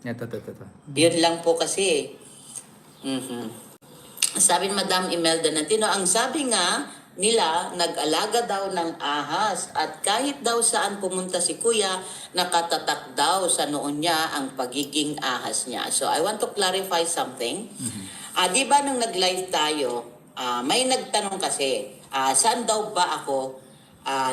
Ito. Yun lang po kasi. Sabi ni Madam Imelda Nantino, ang sabi nga nila, nag-alaga daw ng ahas at kahit daw saan pumunta si Kuya, nakatatak daw sa noon niya ang pagiging ahas niya. So I want to clarify something. Di ba nung nag-live tayo, may nagtanong kasi, saan daw ba ako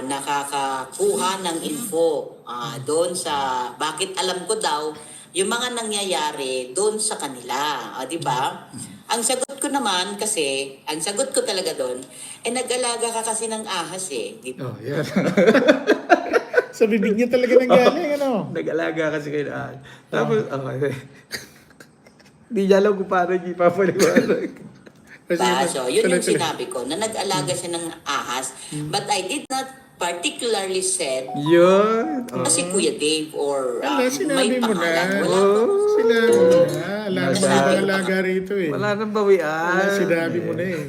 nakakakuha ng info doon sa, bakit alam ko daw yung mga nangyayari doon sa kanila, di ba? Ang sagot ko naman kasi, ang sagot ko talaga doon, nag-alaga ka kasi ng ahas di ba? Oh, yan. Sa bibig niya talaga nanggaling, ano? Nag-alaga kasi kayo na. Tapos, okay. Di niya alam kung paano niya ipapaliwanag. So, yun yung sinabi ko, na nag-alaga siya ng ahas, but I did not particularly said Yun. si Kuya Dave or Wala, may sinabi mo na. pangalan. Wala po. Sinabi mo na. Wala naman Sabi ang ko alaga rito eh. Wala nang bawian. Wala, sinabi mo na eh.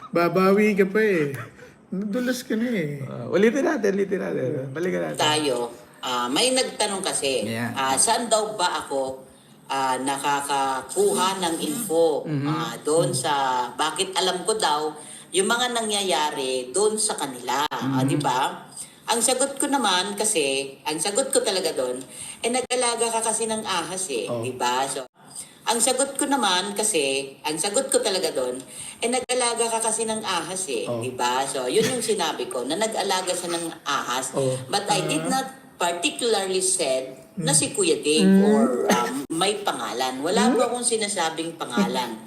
Babawi ka pa eh. Nadulas ka na eh. Ulitin natin. Balikan natin. Tayo, may nagtanong kasi, Yeah. saan daw ba ako nakakakuha ng info doon sa, bakit alam ko daw yung mga nangyayari doon sa kanila, di ba? Ang sagot ko naman kasi, ang sagot ko talaga doon, nag-alaga ka kasi ng ahas di ba? So, ang sagot ko naman kasi, ang sagot ko talaga doon, nag-alaga ka kasi ng ahas di ba? So, yun yung sinabi ko, na nag-alaga siya ng ahas, but I did not particularly said na si Kuya Dave or may pangalan. Wala po akong sinasabing pangalan.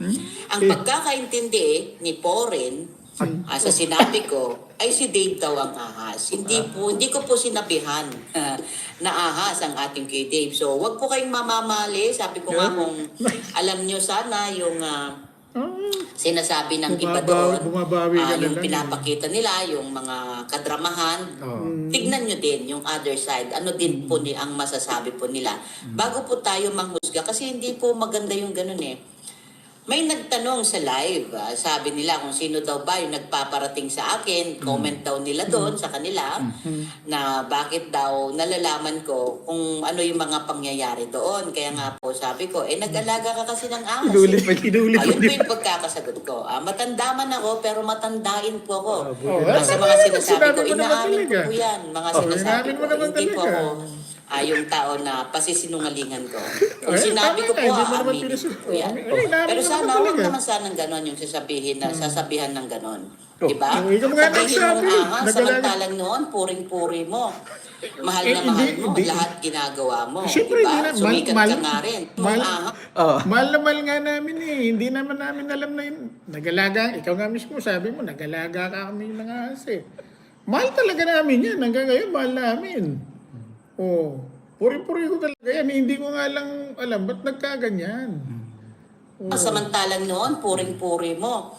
Ang pagkakaintindi ni Poren sa sinabi ko ay si Dave daw ang ahas. Hindi ko po sinabihan na ahas ang ating Kuya Dave. So, wag po kayong mamamali. Sabi ko nga kung alam nyo sana yung sinasabi ng iba doon, bumabawi ka na yung lang. pinapakita nila, yung mga kadramahan, tignan nyo din yung other side. Ano din po ang masasabi po nila. Bago po tayo manghusga, kasi hindi po maganda yung ganun May nagtanong sa live, sabi nila kung sino daw ba yung nagpaparating sa akin, comment daw nila doon sa kanila, na bakit daw nalalaman ko kung ano yung mga pangyayari doon. Kaya nga po sabi ko, nag-alaga ka kasi ng ahas. Inulit pa. Ayun po yung pagkakasagot ko. Matanda man ako, pero matandain po ako. Sa mga sinasabi Sinabi ko, mo naman inaamin ko talaga. po yan. Mga sinasabi Sinabi ko, mo naman hindi po talaga. ako yung tao na pasisinungalingan ko. Kung Ay, sinabi ko tama po, na, hindi mo naman aaminin ko po yan. Ay, namin Pero naman sana, talaga. huwag naman sanang ganon yung sasabihin na sasabihan ng ganon. Diba? ikaw nga Sabihin mong nagsabi. ahas, samantalang noon, puring-puri mo. Mahal na mahal mo, hindi. lahat ginagawa mo. Siyempre, Diba? hindi na. Sumikat ka nga rin. Ahas. Mahal na mahal nga namin eh. Hindi naman namin alam na yun. Nagalaga, ikaw nga mismo sabi mo, nagalaga ka kami ng ahas eh. Mahal talaga namin yan. Hanggang ngayon, mahal namin. Puri-puri ko talaga yan. Hindi ko nga lang alam, ba't nagkaganyan? Samantalang noon, puring-puri mo.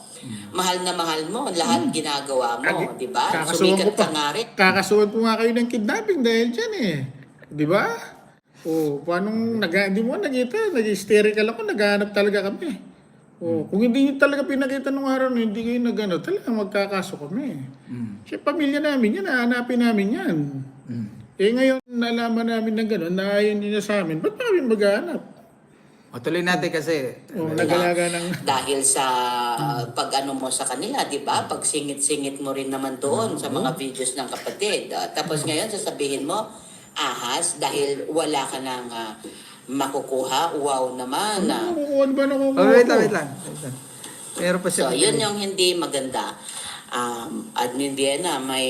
Mahal na mahal mo, lahat ginagawa mo, di ba? Sumikat ka nga rin. Kakasuhan po nga kayo ng kidnapping dahil dyan eh. Di ba? Paano hindi mo nakita, nag-hysterical ako, naghahanap talaga kami. Kung hindi nyo talaga pinakita nung araw na hindi kayo nag-ano, talaga magkakaso kami. Kasi pamilya namin yan, hahanapin namin yan. Ngayon, nalaman namin na gano'n, na ayaw nila sa amin, ba't namin maghahanap? Tuloy natin kasi. Nagalaga ng... Dahil sa pag-ano mo sa kanila, di ba? Pag singit-singit mo rin naman doon sa mga videos ng kapatid. Tapos ngayon, sasabihin mo, ahas, dahil wala ka nang makukuha. Wow naman. Ano ba nakukuha ko? Wait lang. Meron pa siya. So, yun yung hindi maganda. At hindi may